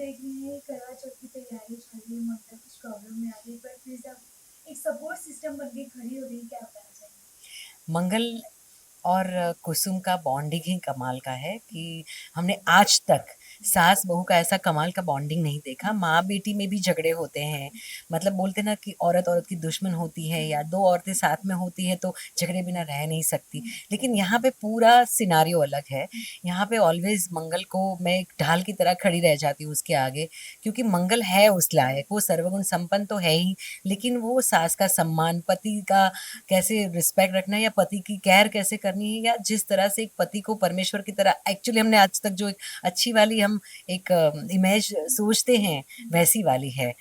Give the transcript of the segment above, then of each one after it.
देख रही हैं करवा चौथ की तैयारी चल रही है, मतलब कुछ प्रॉब्लम में आ गई, पर प्लीज आप एक सपोर्ट सिस्टम बन के खड़ी हो रही, क्या बताना चाहेंगे? मंगल और कुसुम का बॉन्डिंग ही कमाल का है कि हमने आज तक सास बहू का ऐसा कमाल का बॉन्डिंग नहीं देखा। माँ बेटी में भी झगड़े होते हैं, मतलब बोलते ना कि औरत औरत की दुश्मन होती है या दो औरतें साथ में होती है तो झगड़े बिना रह नहीं सकती। लेकिन यहाँ पे पूरा सिनारियो अलग है। यहाँ पे ऑलवेज मंगल को मैं एक ढाल की तरह खड़ी रह जाती हूँ उसके आगे, क्योंकि मंगल है उस लायक, वो सर्वगुण संपन्न तो है ही, लेकिन वो सास का सम्मान, पति का कैसे रिस्पेक्ट रखना है या पति की केयर कैसे करनी है, या जिस तरह से एक पति को परमेश्वर की तरह एक्चुअली हमने आज तक जो एक अच्छी वाली हम एक इमेज सोचते हैं, वैसी वाली है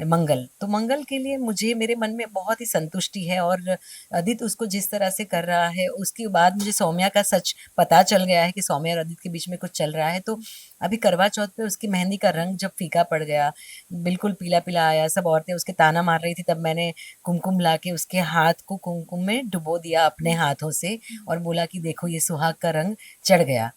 मंगल। तो मंगल के लिए मुझे मेरे मन में बहुत ही संतुष्टि है। और आदित्य उसको जिस तरह से कर रहा है, उसके बाद मुझे सौम्या का सच पता चल गया है कि सौम्या और आदित्य के बीच में कुछ चल रहा है। तो अभी करवा चौथ पे उसकी मेहंदी का रंग जब फीका पड़ गया, बिल्कुल पीला पीला आया, सब औरतें उसके ताना मार रही थी, तब मैंने कुमकुम लाके उसके हाथ को कुमकुम में डुबो दिया अपने हाथों से और बोला कि देखो ये सुहाग का रंग चढ़ गया।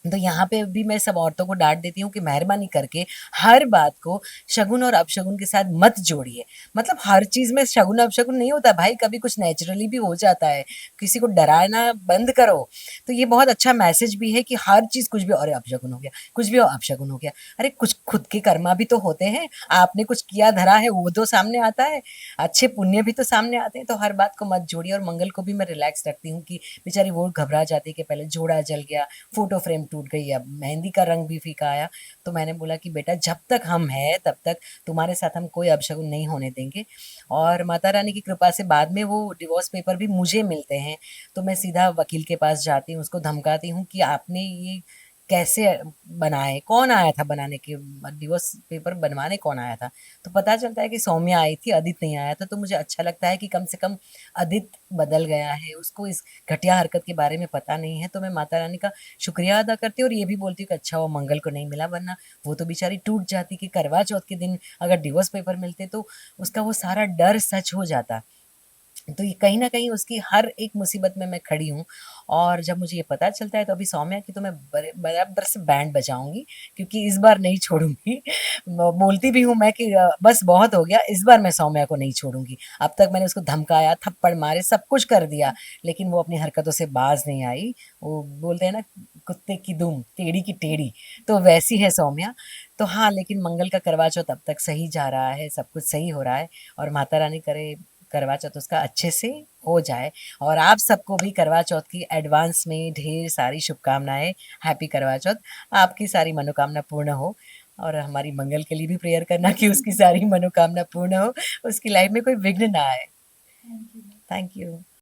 तो यहाँ पे भी मैं सब औरतों को डांट देती हूँ कि मेहरबानी करके हर बात को शगुन और अपशगुन के साथ मत जोड़िए। मतलब हर चीज में शगुन अपशगुन नहीं होता भाई, कभी कुछ नेचुरली भी हो जाता है। किसी को डराना बंद करो। तो ये बहुत अच्छा मैसेज भी है कि हर चीज कुछ भी, अरे अपशगुन हो गया, कुछ भी अपशगुन हो गया, अरे कुछ खुद के कर्मा भी तो होते हैं। आपने कुछ किया धरा है वो तो सामने आता है, अच्छे पुण्य भी तो सामने आते हैं। तो हर बात को मत जोड़िए। और मंगल को भी मैं रिलैक्स रखती हूँ कि बेचारी वो घबरा जाती है कि पहले जोड़ा जल गया, फोटो फ्रेम टूट गई, अब मेहंदी का रंग भी फीका आया। तो मैंने बोला कि बेटा जब तक हम हैं तब तक तुम्हारे साथ हम कोई अपशगुन नहीं होने देंगे। और माता रानी की कृपा से बाद में वो डिवोर्स पेपर भी मुझे मिलते हैं। तो मैं सीधा वकील के पास जाती हूँ, उसको धमकाती हूँ कि आपने ये कैसे बनाए, कौन आया था बनाने के, डिवोर्स पेपर बनवाने कौन आया था। तो पता चलता है कि सौम्या आई थी, अदित नहीं आया था। तो मुझे अच्छा लगता है कि कम से कम अदित बदल गया है, उसको इस घटिया हरकत के बारे में पता नहीं है। तो मैं माता रानी का शुक्रिया अदा करती हूँ और ये भी बोलती हूँ कि अच्छा वो मंगल को नहीं मिला, वरना वो तो बेचारी टूट जाती कि करवा चौथ के दिन अगर डिवोर्स पेपर मिलते तो उसका वो सारा डर सच हो जाता। तो ये कहीं न कहीं उसकी हर एक मुसीबत में मैं खड़ी हूँ। और जब मुझे ये पता चलता है तो अभी सौम्या की तो मैं बराबर से बैंड बजाऊँगी, क्योंकि इस बार नहीं छोड़ूँगी। बोलती भी हूँ मैं कि बस बहुत हो गया, इस बार मैं सौम्या को नहीं छोड़ूँगी। अब तक मैंने उसको धमकाया, थप्पड़ मारे, सब कुछ कर दिया, लेकिन वो अपनी हरकतों से बाज नहीं आई। वो बोलते हैं ना, कुत्ते की दुम टेढ़ी की टेढ़ी, तो वैसी है सौम्या। तो हाँ, लेकिन मंगल का करवा चौथ अब तक सही जा रहा है, सब कुछ सही हो रहा है। और माता रानी करे करवा चौथ उसका अच्छे से हो जाए। और आप सबको भी करवा चौथ की एडवांस में ढेर सारी शुभकामनाएं। हैप्पी करवा चौथ। आपकी सारी मनोकामना पूर्ण हो। और हमारी मंगल के लिए भी प्रेयर करना कि उसकी सारी मनोकामना पूर्ण हो, उसकी लाइफ में कोई विघ्न ना आए। Thank you. Thank you.